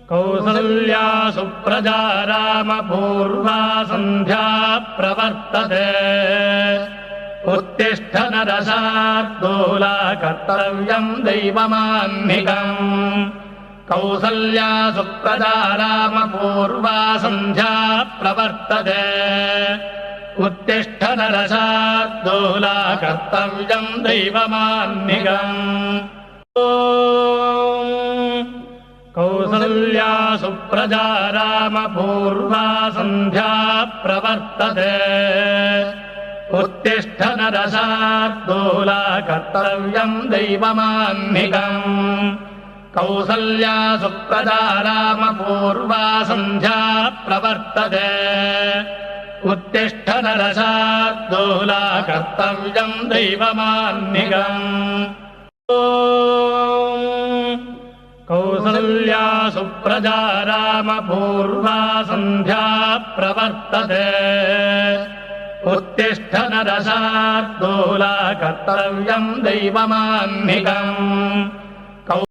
कौसल्या सुप्रजा रामपूर्वा सन्ध्या प्रवर्तते उत्तिष्ठ नरशार्दूला कर्तव्यम् दैवमाह्निकम् कौसल्या सुप्रजा रामपूर्वा सन्ध्या प्रवर्तते उत्तिष्ठ नरशार्दूला कर्तव्यम् दैवमाह्निकम् कौसल्या सुप्रजा रामपूर्वा सन्ध्या प्रवर्तते उत्तिष्ठ नरशार्दूला कर्तव्यम् दैवमाह्निकम् कौसल्या सुप्रजा रामपूर्वा सन्ध्या प्रवर्तते उत्तिष्ठ नरशार्दूला कर्तव्यम् दैवमाह्निकम् कौसल्या सुप्रजा रामपूर्वा सन्ध्या प्रवर्तते उत्तिष्ठ नरशार्दूला कर्तव्यम् दैवमाह्निकम्